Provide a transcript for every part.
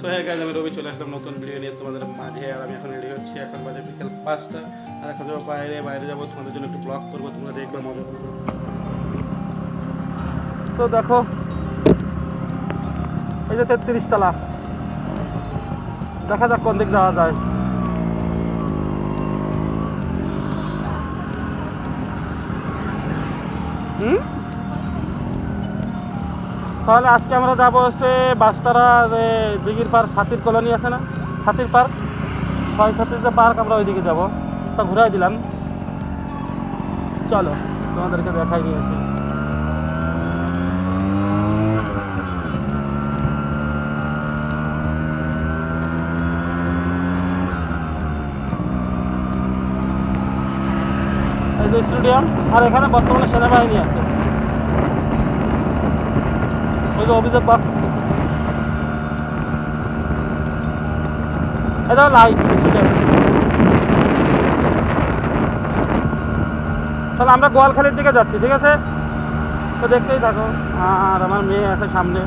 So হ্যাঁ guys, আমি রবি চলে আসলাম নতুন ভিডিও নিয়ে তোমাদের মাঝে। আর আমি এখন রেডি হচ্ছি, এখন বাজে বিকেল 5টা। আর এখন যাবো বাইরে যাবো, তোমাদের জন্য একটু ব্লগ করবো, তোমরা দেখবে, মজা করবে। তো দেখো, এই যে 33 তলা, দেখা যাক কোন দিক যাওয়া যায়। তাহলে আজকে আমরা যাবো হচ্ছে বাসতারা, যে দিঘির পার সাথীর কলোনি আছে না, সাথীর পার্ক, 6 যে পার্ক, আমরা ওইদিকে যাবো। তা ঘুরাই দিলাম, চলো তোমাদেরকে দেখাই নিয়েছি। এই যে স্টেডিয়াম, আর এখানে বর্তমানে সেনাবাহিনী আছে। ওই যে অভিযোগ বক্স, এটা লাইট স্টেডিয়াম। তাহলে আমরা গোয়ালখালির দিকে যাচ্ছি, ঠিক আছে? তো দেখতেই থাকো। আর আমার মেয়ে আছে সামনে।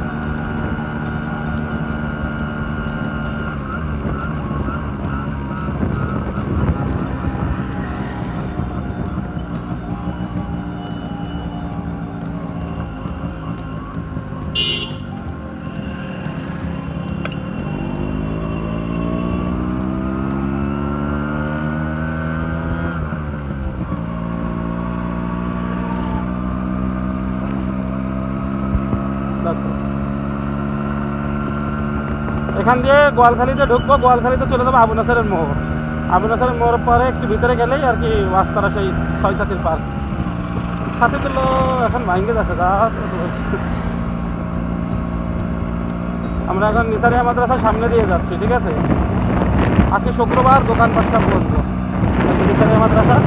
এখান দিয়ে গোয়ালখালিতে ঢুকবো, গোয়ালখালিতে চলে যাবো আবু নাসেরের মোড়। আবু নাসেরের মোড় পরে একটু ভিতরে গেলেই আর কি রাস্তাটা সেই 6 পার্ক। সাথে তো এখন ভাঙ্গে যাচ্ছে। আমরা এখন নিসারিয়া মাদ্রাসার সামনে দিয়ে যাচ্ছি, ঠিক আছে? আজকে শুক্রবার, দোকানপাট সব বন্ধ। নিসারিয়া মাদ্রাসা,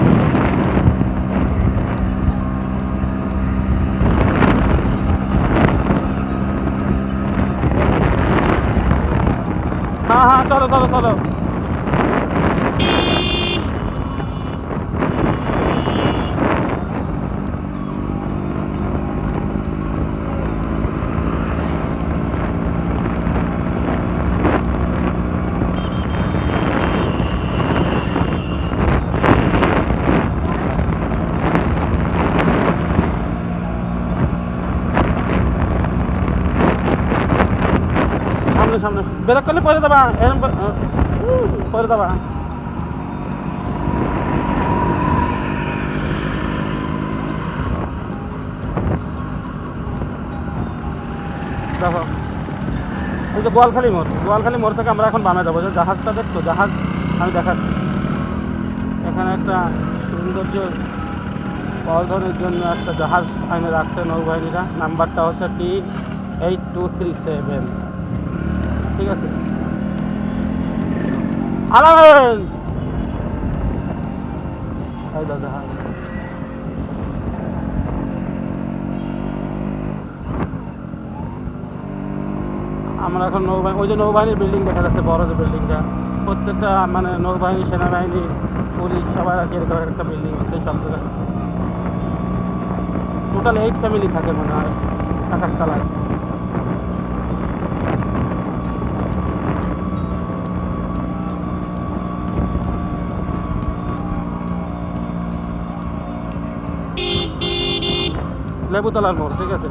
হ্যাঁ হ্যাঁ, চলো চলো চলো। সামনে সামনে বেরোক করলে পরে দেবা, এরম পরে দেবা। দেখো, এই যে গোয়ালখালি মোড়, গোয়ালখালি মোড় থেকে আমরা এখন বামে যাবো। যে জাহাজটা দেখছো, জাহাজ আমি দেখাচ্ছি। এখানে একটা সৌন্দর্য বর্ধনের জন্য একটা জাহাজ আইনে রাখছে নৌবাহিনীরা। নাম্বারটা হচ্ছে T8237, ঠিক আছে? আলামেন এই জাহাজ। আমরা এখন নৌবাহিনী, ওই যে নৌবাহিনীর বিল্ডিং দেখা যাচ্ছে, বড় যে বিল্ডিংটা, প্রত্যেকটা মানে নৌবাহিনী, সেনাবাহিনী, পুলিশ সবাই আর কি এরকম একটা বিল্ডিং আছে সব জায়গায়। টোটাল 8 ফ্যামিলি থাকে মনে হয় এক তলায়। লেবুতলার মোড়, ঠিক আছে?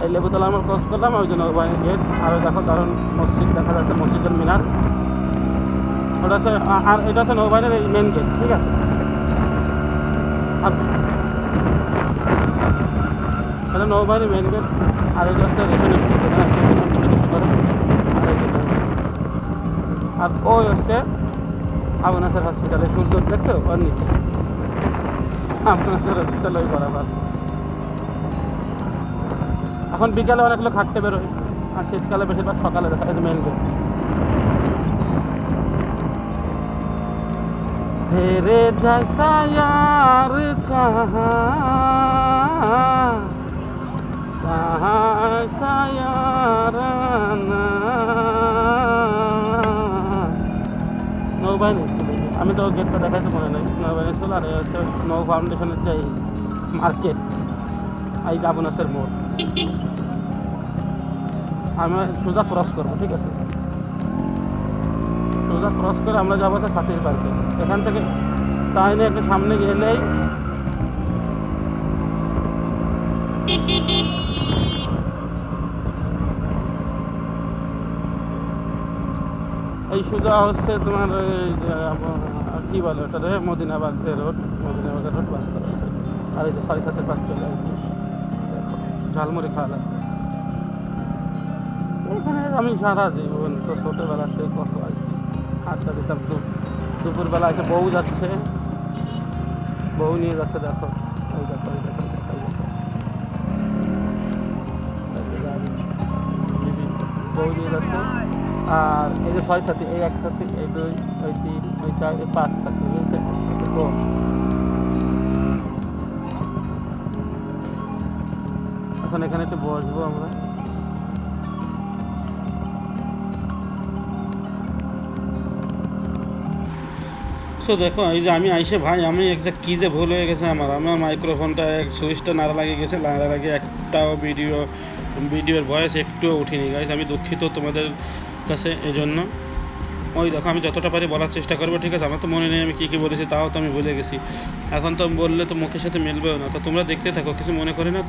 এই লেবুতলার মোড় ক্রস করলাম, ওই জন্য নৌবাহিনীর গেট। আর ওই দেখো দারুণ মসজিদ দেখা যাচ্ছে, মসজিদের মিনার ওটা হচ্ছে। আর এটা হচ্ছে নৌবাহিনীর এই মেন গেট, ঠিক আছে? আর এটা নৌবাহিনীর মেন গেট। আর এটা হচ্ছে রেশন করে। আর ওই হচ্ছে আবু নাসের হসপিটালে, সূর্য দেখছো ওর নিচে আবু নাসের হসপিটাল, ওই বরাবর। এখন বিকালে অনেক লোক হাঁটতে বেরোয়, আর শীতকালে বেশিরভাগ সকালে দেখা যায় মেন গেট। तेरे जैसा यार कहाँ ऐसा याराना। নৌবাহিনী স্কুল, আমি তো গেটটা দেখাইতে মনে নেই। নৌবাহিনী স্কুল, আর হচ্ছে নৌ ফাউন্ডেশনের যে মার্কেট, এই আবু নাসের মোড়। আমি সোজা ক্রস করবো, ঠিক আছে? সোজা ক্রস করে আমরা যাবো তো সাথীর পার্কে। এখান থেকে তাই নিয়ে একটু সামনে গেলেই এই সোজা হচ্ছে তোমার কী বলে ওটা রে, মদিনাবাগ যে রোড, মদিনাবাগের রোড বাস করা আছে। আর এই যে 6-7-5 চলে আসছে, ঝালমুড়ি খাওয়া লাগবে এখানে। আমি সারা জীবন তো ছোটোবেলা থেকে কত আসি, আড্ডা দিতাম। দুপুরবেলা এসে বউ যাচ্ছে, বউ নিয়ে যাচ্ছে, দেখো ওই দেখো ওই দেখো ওই দেখো, বউ নিয়ে যাচ্ছে। আর এই যে 6 সাথী, এই 1 সাথী, এই 2, ওই 3, ওই 4, এই 5 সাথী, বুঝছে? এখন এখানে একটু বসবো আমরা। সো দেখো এই যে আমি আইসে ভাই, আমি একজাক্ট কী যে ভুল হয়ে গেছে আমার মাইক্রোফোনটা সুইচটা নাড়া লাগিয়ে গেছে, নাড়ার আগে একটাও ভিডিওর ভয়েস একটুও উঠিনি গাইস, আমি দুঃখিত তোমাদের কাছে এই জন্য। ওই দেখো আমি যতটা পারি বলার চেষ্টা করবো, ঠিক আছে? আমার তো মনে নেই আমি কী কী বলেছি, তাও তো আমি ভুলে গেছি। এখন তো বললে তো মুখের সাথে মিলবেও না, তো তোমরা দেখতে থাকো, কিছু মনে করে না।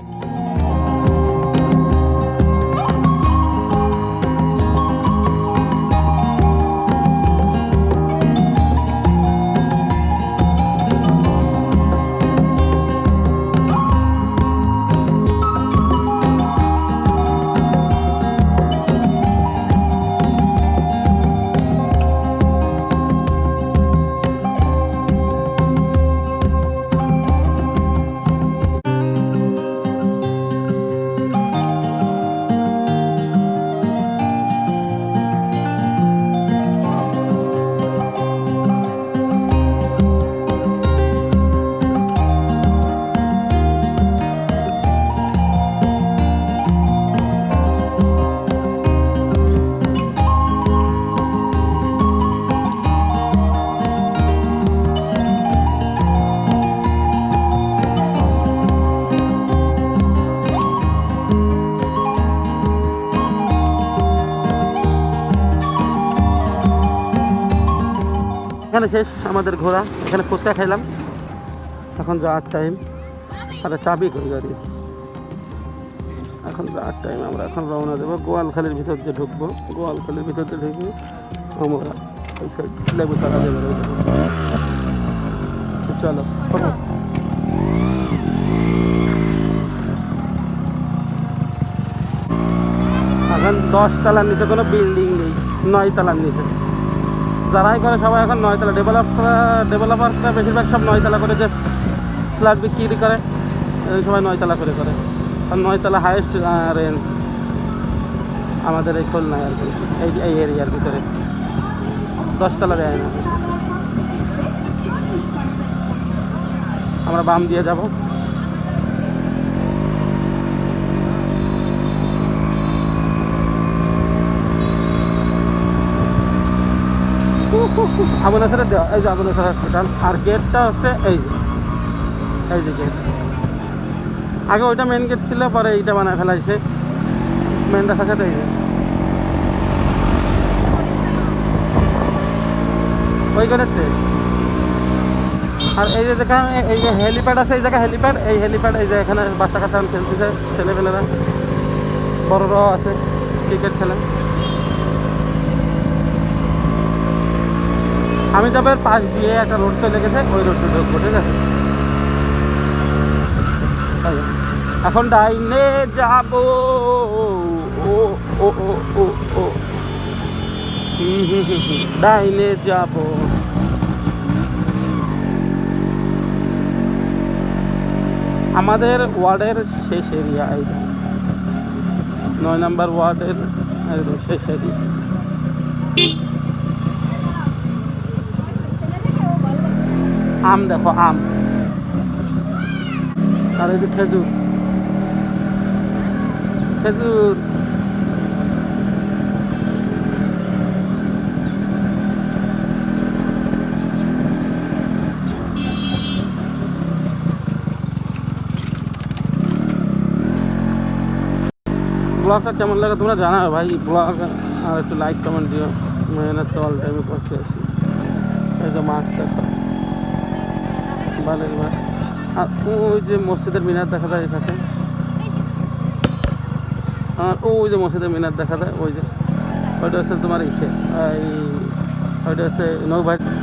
এখানে শেষ আমাদের ঘোরা, এখানে ফুচকা খাইলাম, এখন যাওয়ার টাইম। আরে চাবি করি গাড়ি, এখন যাওয়ার টাইম। আমরা এখন রওনা দেবো গোয়ালখালির ভিতর দিয়ে ঢুকবো, গোয়ালখালির ভিতর দিয়ে ঢুকবো আমরা ওই সাইড লেবু তারা দেবে। চলো এখন 10 তলার নিচে কোনো বিল্ডিং নেই, 9 তলার নিচে যারাই করে সবাই এখন 9 তলা। ডেভেলপারসরা বেশিরভাগ সব 9 তলা করে যে ফ্ল্যাট বিক্রি করে, সবাই 9 তলা করে। আর 9 তলা হাইয়েস্ট রেঞ্জ আমাদের এই খুলনায় আর কি, এই এরিয়ার ভিতরে 10 তলা দেয় না। আমরা বাম দিয়ে যাব। আবু নাসেরের দেওয়া, এই যে আবু নাসের হসপিটাল। আর গেটটা হচ্ছে এই যে গেট। আগে ওইটা মেন গেট ছিল, পরে এইটা বানায় ফেলাইছে মেন রাস্তার সাথে। এই যে ওই গেটেতে। আর এই যে যেখানে এই যে হেলিপ্যাড আছে, এই জায়গায় হেলিপ্যাড, এই যে এখানে বাচ্চা কাচ্চা খেলতেছে ছেলেপেলেরা, বড়রাও আছে ক্রিকেট খেলে। আমি যাবে পাশ দিয়ে একটা রোড চলে গেছে, ওই রোডটা ঢুকবো, ঠিক আছে? এখন ডাইনে যাব। ও ও ও ও ও ডাইনে যাব। আমাদের ওয়ার্ডের শেষ এরিয়া, এইটা 9 নম্বর ওয়ার্ডের একদম শেষ এরিয়া। আম দেখো, আম। আর এই যে খেজুর। ব্লগটা কেমন লাগে তোমরা জানাও ভাই, ব্লগ আর একটু লাইক কমেন্ট দিও। মেহনত তো অল টাইমে করতে আসি। এই যে মাঠটা, বালের মাঠ। আর ওই যে মসজিদের মিনার দেখা যায় এখানে, আর ওই যে মসজিদের মিনার দেখা যায়, ওই যে ওইটা হচ্ছে তোমার ইসে, এই ওইটা হচ্ছে নৌবাহিনী।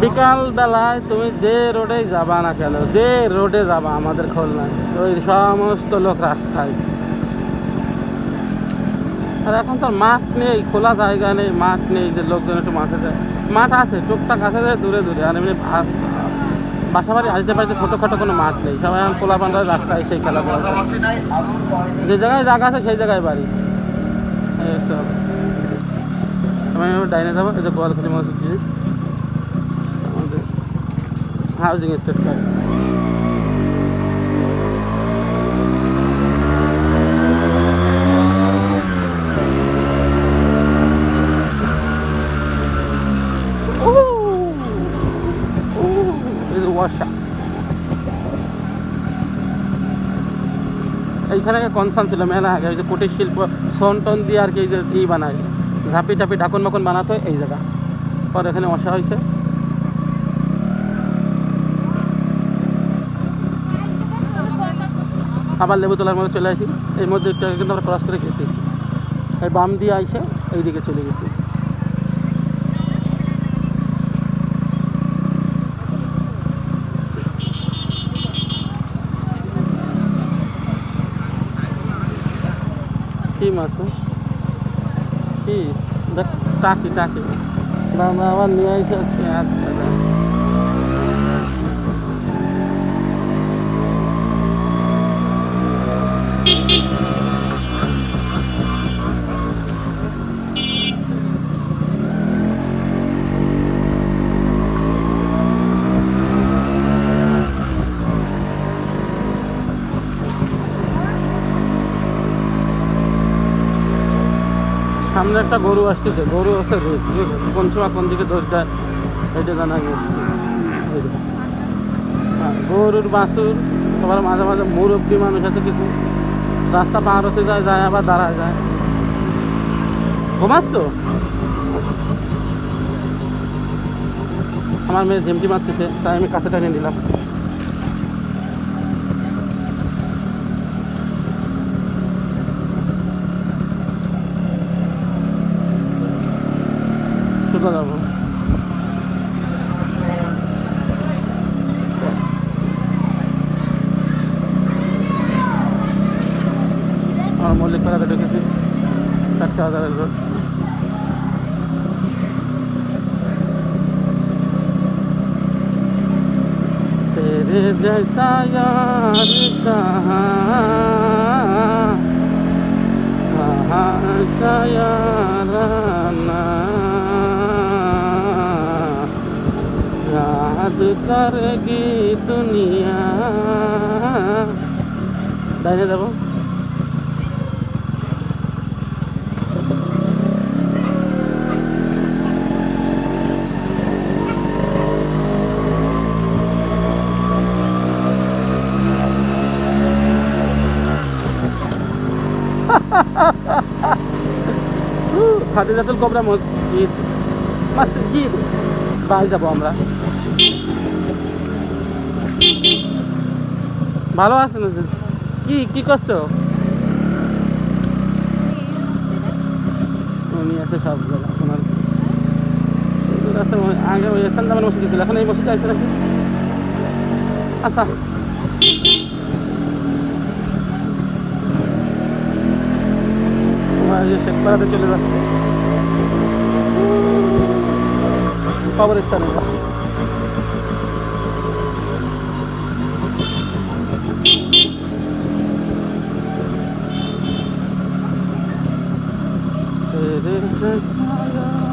বিকাল বেলায় তুমি যে রোডে যাবা না কেন, যে রোডে যাবা আমাদের খুলনায়, ওই সমস্ত লোক রাস্তায়। আর এখন তো মাঠ নেই, খোলা জায়গা নেই, মাঠ নেই যে লোকজন একটু মাঠে যায়। মাঠ আছে টুকটাক আছে যায় দূরে দূরে, আর এমনি বাসা বাড়ি আসতে পারছে ছোটোখাটো কোনো মাঠ নেই। সবাই এখন খোলা পান্ডার রাস্তায় সেই খেলাধুলা করে। যে জায়গায় জায়গা আছে সেই জায়গায় বাড়ি। এই একটা অবস্থা। আমি ডাইনে যাবো, এই যে গোয়ালখালী মসজিদ, আমাদের হাউজিং স্টেট কার্ড। ওয়াশা এইখানে কনসার্ন ছিল মেলা আগে, ওই যে কুটির শিল্প সোন টোন দিয়ে আর কি, যে ই বানায় ঝাঁপি টাপি ঢাকন মাকন বানাতো এই জায়গা, পর এখানে ওয়াশা হয়েছে। আবার লেবু তোলার মধ্যে চলে আসি, এই মধ্যে কিন্তু আমরা ক্রস করে গেছি, এই বাম দিয়ে আইসে এইদিকে চলে গেছি। কি মাছ কি দেখ, টাকি টাকি বাবা আবার নিয়ে আসে আজকে। আচ্ছা সামনে একটা গরু আসতেছে, গরু আছে রোজ, কোন সময় কোন দিকে দরজা এটা জানা গেছে। গরুর বাছুর, আবার মাঝে মাঝে মুরব্বী মানুষ আছে কিছু, রাস্তা পার হতে যায়, যায় আবার দাঁড়ায় যায়। ঘুমাচ্ছ? আমার মেয়ে ঝিমটি মারতেছে, তাই আমি কাছে টানিয়ে দিলাম। সোজা যাবো। আমার মল্লিক পাড়াতে ঢুকেছি, 4,000 রোড। तेरे जैसा यार कहाँ ऐसा याराना, याद करेगी दुनिया। डाइने যাবো। খাদিজাতুল কোবরা মসজিদ, মসজিদ বাই যাবো আমরা। ভালো আছেন? কি কি করছো? উনি আছে সব জায়গা ওনার আছে। আগে ওই এসান জামান মসজিদ ছিল, এখন এই মসজিদে আছে নাকি? আচ্ছা শেখপাড়াতে চলে যাচ্ছে কবরস্থানে। तेरे जैसा